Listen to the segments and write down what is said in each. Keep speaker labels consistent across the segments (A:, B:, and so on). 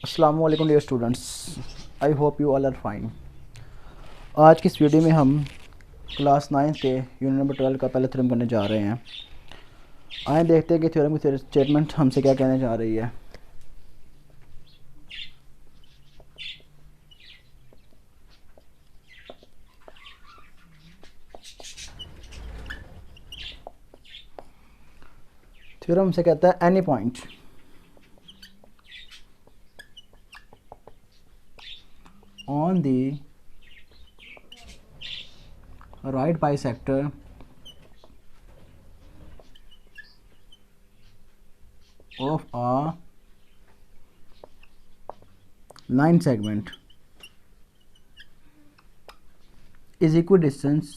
A: अस्सलामु अलैकुम dear students, I hope you all are fine. आज की इस वीडियो में हम क्लास 9 के यूनिट नंबर 12 का पहला थ्योरम करने जा रहे हैं। आए देखते हैं कि थ्योरम की स्टेटमेंट हमसे क्या कहने जा रही है। थ्योरम हमसे कहता है any point on the right bisector of a line segment is equidistant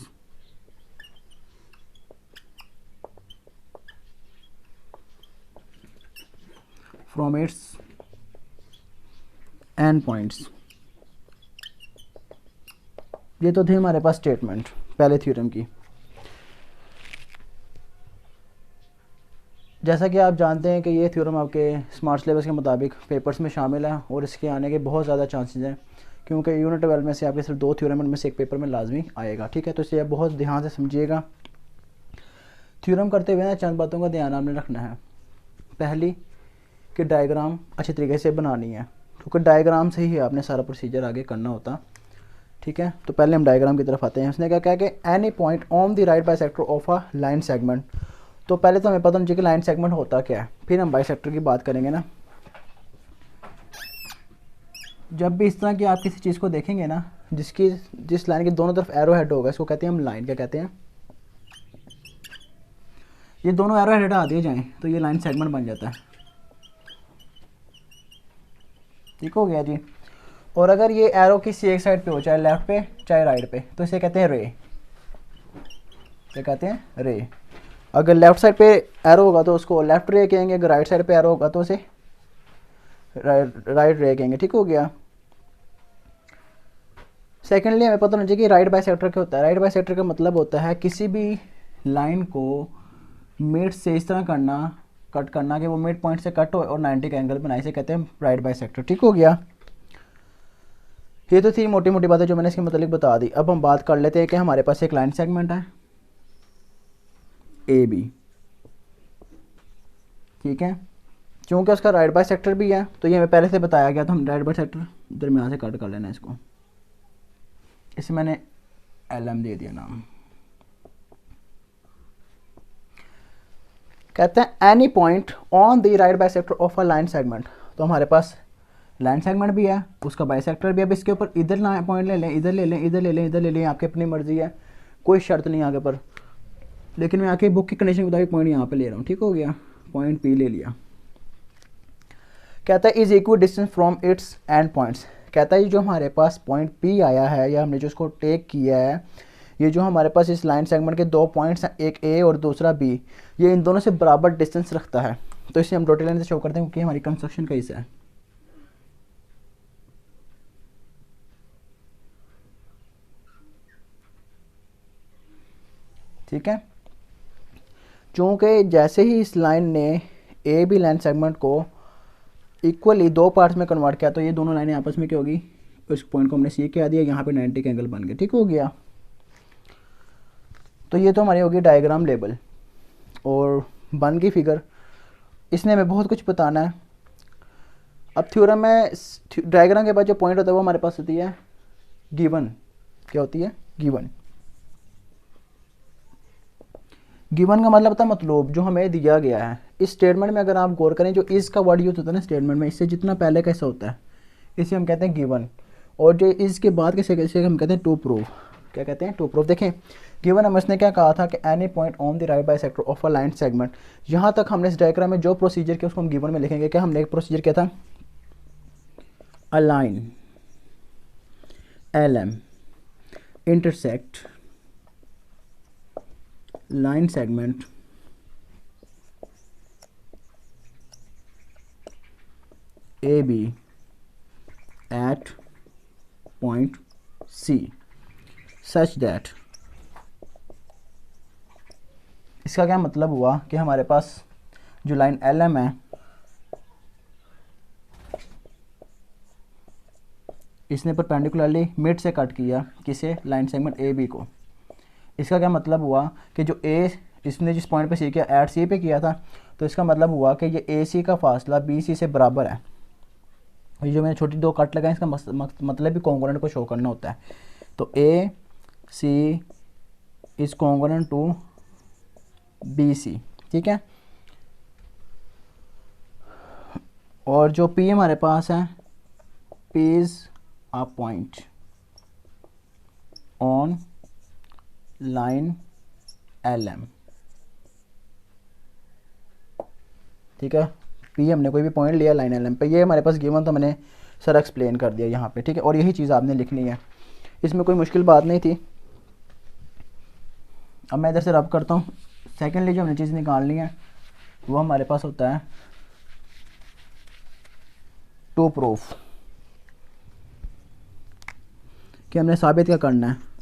A: from its end points। ये तो थी हमारे पास स्टेटमेंट पहले थ्योरम की। जैसा कि आप जानते हैं कि ये थ्योरम आपके स्मार्ट सिलेबस के मुताबिक पेपर्स में शामिल है और इसके आने के बहुत ज़्यादा चांसेस हैं, क्योंकि यूनिट 12 में से आपके सिर्फ 2 थ्योरम में से एक पेपर में लाजमी आएगा। ठीक है, तो इसे बहुत ध्यान से समझिएगा। थ्योरम करते हुए ना चंद बातों का ध्यान आपने रखना है। पहली कि डायग्राम अच्छे तरीके से बनानी है, क्योंकि डायग्राम से ही आपने सारा प्रोसीजर आगे करना होता। ठीक है, तो पहले हम डायग्राम की तरफ आते हैं। उसने क्या कहा कि any point on the right bisector of a line segment. तो पहले तो हमें पता होना चाहिए कि लाइन सेगमेंट होता क्या है, फिर हम बाइसेक्टर की बात करेंगे ना। जब भी इस तरह की आप किसी चीज़ को देखेंगे ना जिस लाइन के दोनों तरफ एरो हेड होगा, इसको कहते हैं हम लाइन। क्या कहते हैं? ये दोनों एरो हेड हटा दिए जाएं तो ये लाइन सेगमेंट बन जाता है। ठीक हो गया जी। और अगर ये एरो किसी एक साइड पे हो, चाहे लेफ्ट पे चाहे राइट पे, तो इसे कहते हैं रे। क्या कहते हैं? रे। अगर लेफ्ट साइड पे एरो होगा तो उसको लेफ्ट रे कहेंगे, अगर राइट साइड पे एरो होगा तो उसे राइट रे कहेंगे। ठीक हो गया। सेकेंडली हमें पता होना चाहिए कि राइट बाइसेक्टर क्या होता है। राइट बाइसेक्टर का मतलब होता है किसी भी लाइन को मिड से इस तरह कट करना कि वो मिड पॉइंट से कट हो और 90 का एंगल बनाए, इसे कहते हैं राइट बाइसेक्टर। ठीक हो गया। ये तो थी मोटी मोटी बातें जो मैंने इसके मतलब बता दी। अब हम बात कर लेते हैं कि हमारे पास एक लाइन सेगमेंट है ए बी। ठीक है, क्योंकि उसका राइट बाइसेक्टर भी है तो ये हमें पहले से बताया गया, तो हम राइट बाइसेक्टर दरमियान से कट कर लेना इसको। इसे मैंने एल एम दे दिया नाम। कहते हैं any point on the right bisector of a line segment. तो हमारे पास लाइन सेगमेंट भी है, उसका बाइसेक्टर भी है। अब इसके ऊपर इधर पॉइंट ले लें, इधर ले लें, इधर ले लें, इधर ले लें, आपकी अपनी मर्जी है, कोई शर्त नहीं आगे पर। लेकिन मैं आके बुक की कंडीशन के मुताबिक पॉइंट यहाँ पे ले रहा हूँ। ठीक हो गया, पॉइंट पी ले लिया। कहता है is equal distance from its and points. कहता है जो हमारे पास पॉइंट पी आया है या हमने जो उसको टेक किया है, ये जो हमारे पास इस लाइन सेगमेंट के 2 पॉइंट्स हैं, एक ए और दूसरा बी, ये इन दोनों से बराबर डिस्टेंस रखता है। तो इसे हम डॉटेड लाइन से शो करते हैं क्योंकि हमारी कंस्ट्रक्शन का हिस्सा है। ठीक है, चूँकि जैसे ही इस लाइन ने ए बी लाइन सेगमेंट को इक्वली 2 पार्ट्स में कन्वर्ट किया, तो ये दोनों लाइनें आपस में क्या होगी, उस पॉइंट को हमने सी कह दिया, यहाँ पे 90 का एंगल बन गया। ठीक हो गया। तो ये तो हमारी होगी डायग्राम लेबल और बन गई फिगर। इसने हमें बहुत कुछ बताना है। अब थ्योरम में डायग्राम के बाद जो पॉइंट होता है वो हमारे पास होती है गिवन। क्या होती है? गिवन। गिवन का मतलब होता है मतलब जो हमें दिया गया है। इस स्टेटमेंट में अगर आप गौर करें, जो इस का वर्ड यूज होता है ना स्टेटमेंट में, इससे जितना पहले कैसा होता है इसे हम कहते हैं गिवन, और जो इसके बाद कैसे हम कहते हैं टू प्रूव। क्या कहते हैं? To prove. देखें, गिवन हम इसने क्या कहा था कि any point on the right bisector of a line segment. यहाँ तक हमने इस डायग्राम में जो प्रोसीजर किया उसको हम गिवन में लिखेंगे। क्या हमने एक प्रोसीजर किया था? A line L M intersect line segment AB at point C such that। इसका क्या मतलब हुआ कि हमारे पास जो लाइन LM है इसने परपेंडिकुलरली मिड से कट किया किसे, लाइन सेगमेंट ए बी को। इसका क्या मतलब हुआ कि जो ए इसने जिस पॉइंट पे सी किया एट सी पे किया था, तो इसका मतलब हुआ कि ये ए सी का फासला बी सी से बराबर है। ये जो मैंने छोटी दो कट लगाए इसका मतलब भी कॉन्ग्रुएंट को शो करना होता है। तो A C is congruent to B C, ठीक है। और जो पी हमारे पास है, P is a point on line L M, ठीक है। पी हमने कोई भी पॉइंट लिया लाइन एल एम पे, ये हमारे पास गिवन, तो मैंने सर एक्सप्लेन कर दिया यहाँ पे, ठीक है। और यही चीज़ आपने लिखनी है, इसमें कोई मुश्किल बात नहीं थी। अब मैं इधर से रब करता हूँ। सेकेंडली जो हमने चीज़ निकालनी है वो हमारे पास होता है टू प्रूफ, कि हमने साबित क्या करना है।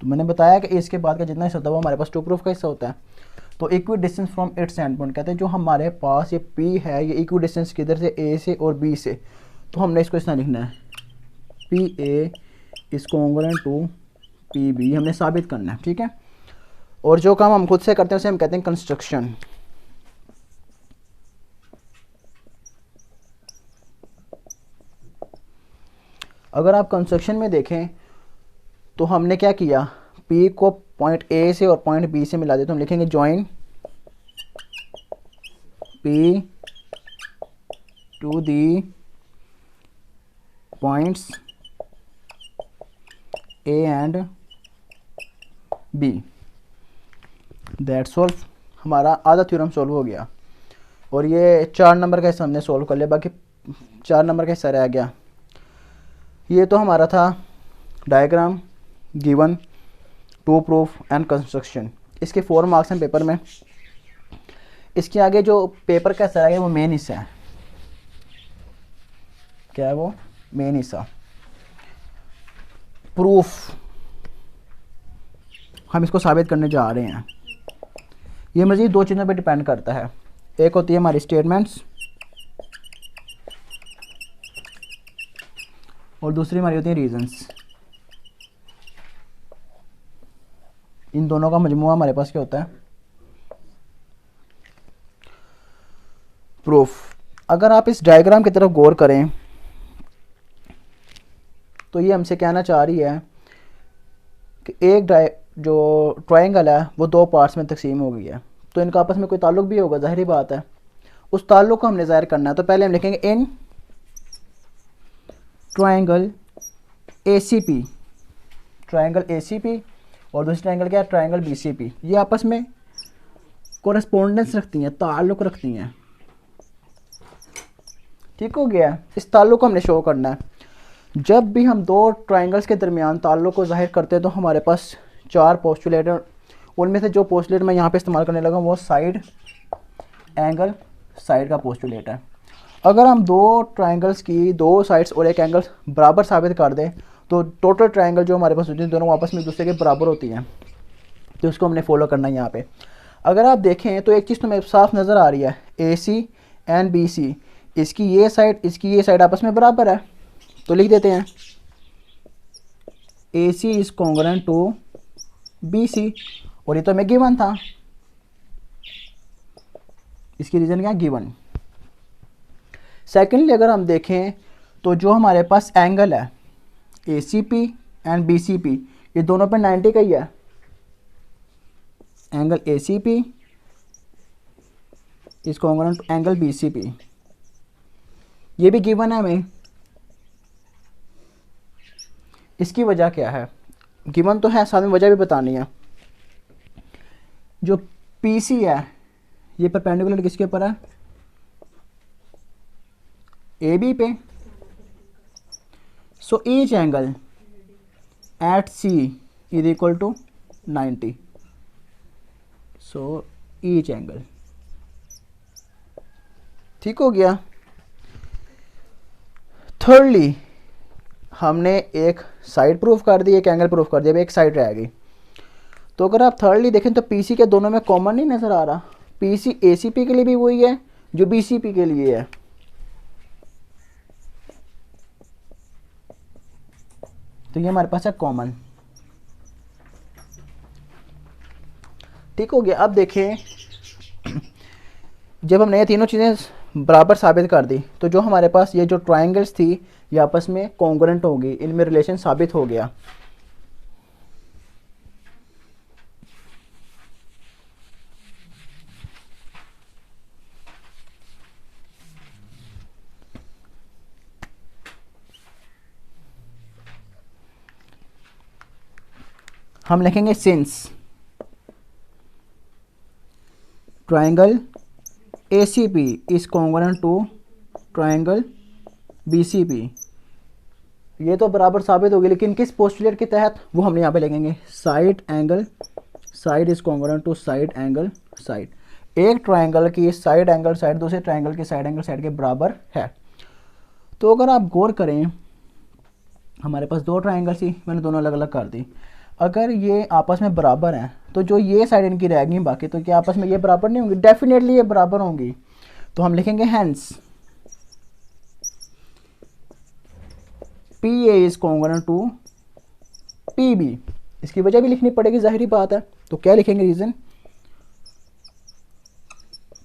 A: तो मैंने बताया कि इसके बाद का जितना हिस्सा होता है वो हमारे पास टू प्रूफ का हिस्सा होता है। तो equi distance from its and point, कहते हैं जो हमारे पास ये पी है ये इक्वी डिस्टेंस किधर से, ए से और बी से। तो हमने इसको इस तरह लिखना है, P A is congruent to P B, हमने साबित करना है, ठीक है। और जो काम हम खुद से करते हैं उसे हम कहते हैं कंस्ट्रक्शन। अगर आप कंस्ट्रक्शन में देखें तो हमने क्या किया, P को पॉइंट A से और पॉइंट B से मिला देते, तो हम लिखेंगे join P to the points A and B, that's all. हमारा आधा थ्योरम सॉल्व हो गया। और ये 4 नंबर का हिस्सा हमने सॉल्व कर लिया, बाकी 4 नंबर का हिस्सा रह गया। ये तो हमारा था diagram, given, to proof and construction. इसके 4 मार्क्स हैं पेपर में। इसके आगे जो पेपर का हिस्सा है वो मेन हिस्सा है। क्या है वो? मेन हिस्सा, प्रूफ। हम इसको साबित करने जा रहे हैं। ये मज़ीद 2 चीज़ों पे डिपेंड करता है। एक होती है हमारी स्टेटमेंट्स और दूसरी हमारी होती है रीजंस। इन दोनों का मजमूआ हमारे पास क्या होता है? प्रूफ। अगर आप इस डायग्राम की तरफ गौर करें तो ये हमसे कहना चाह रही है कि एक जो ट्रायंगल है वो 2 पार्ट्स में तकसीम हो गई है, तो इनका आपस में कोई ताल्लुक भी होगा, ज़ाहिरी बात है। उस ताल्लुक को हमने ज़ाहिर करना है। तो पहले हम लिखेंगे in triangle ACP, triangle ACP और दूसरी ट्रायंगल क्या है? Triangle BCP। ये आपस में कोरेस्पोंडेंस रखती हैं, ताल्लुक रखती हैं, ठीक हो गया। इस ताल्लुक को हमने शो करना है। जब भी हम 2 ट्रायंगल्स के दरमियान ताल्लुक को जाहिर करते हैं तो हमारे पास 4 पोस्टुलेट हैं। उनमें से जो पोस्टुलेट मैं यहाँ पे इस्तेमाल करने लगा वो साइड एंगल साइड का पोस्टुलेट है। अगर हम 2 ट्रायंगल्स की 2 साइड्स और एक एंगल बराबर साबित कर दें तो टोटल ट्रायंगल जो हमारे पास होती है दोनों आपस में एक दूसरे के बराबर होती हैं। तो उसको हमने फॉलो करना है यहाँ पे। अगर आप देखें तो एक चीज़ तो मेरे साफ नज़र आ रही है, AC एंड BC, इसकी ये साइड आपस में बराबर है। तो लिख देते हैं AC is congruent to BC, और ये तो हमें गिवन था। इसकी रीज़न क्या? गिवन। सेकेंडली अगर हम देखें तो जो हमारे पास एंगल है ACP एंड BCP, ये दोनों पे 90 का ही है। Angle ACP is congruent to angle BCP, ये भी गिवन है हमें। इसकी वजह क्या है? गिवन तो है, साथ में वजह भी बतानी है। जो PC है ये परपेंडिकुलर किसके ऊपर है? AB पे। So each angle at C is equal to 90। So each angle, ठीक हो गया। थर्डली हमने एक साइड प्रूफ कर दी, एक एंगल प्रूफ कर दिया, अब एक साइड रह गई। तो अगर आप थर्डली देखें तो PC के दोनों में कॉमन नहीं नज़र आ रहा। PC ACP के लिए भी वही है जो BCP के लिए है। तो ये हमारे पास है कॉमन। ठीक हो गया। अब देखें, जब हमने ये तीनों चीज़ें बराबर साबित कर दी तो जो हमारे पास ये जो ट्रायंगल्स थी ये आपस में कॉन्ग्रुएंट होगी, इनमें रिलेशन साबित हो गया। हम लिखेंगे since triangle ACP is congruent to triangle BCP। ये तो बराबर साबित होगी, लेकिन किस पोस्टुलेट के तहत, वो हम यहाँ पे लिखेंगे side angle side is congruent to side angle side. एक ट्रायंगल की साइड एंगल साइड दूसरे ट्रायंगल की साइड एंगल साइड के बराबर है। तो अगर आप गौर करें, हमारे पास दो ट्रायंगल थी, मैंने दोनों अलग अलग कर दी। अगर ये आपस में बराबर हैं तो जो ये साइड इनकी रह गई बाकी, तो क्या आपस में ये बराबर नहीं होंगी? डेफिनेटली ये बराबर होंगी। तो हम लिखेंगे hence PA is congruent to PB। इसकी वजह भी लिखनी पड़ेगी, जाहिर बात है। तो क्या लिखेंगे? Reason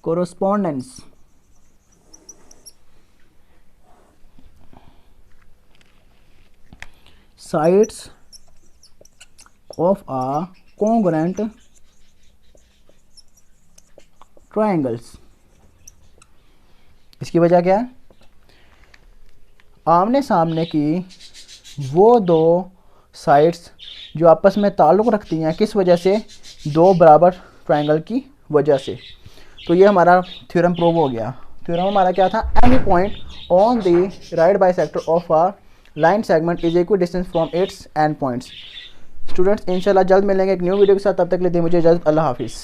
A: corresponding sides of a congruent triangles. इसकी वजह क्या है? आमने सामने की वो दो साइड्स जो आपस में ताल्लुक़ रखती हैं, किस वजह से? दो बराबर ट्रायंगल की वजह से। तो ये हमारा थ्योरम प्रूव हो गया। थ्योरम हमारा क्या था? Any point on the right bisector of a line segment is equal distance from its and points. Students इंशाल्लाह जल्द मिलेंगे एक न्यू वीडियो के साथ। तब तक के लिए मुझे इजाज़त। अल्लाह हाफिज़।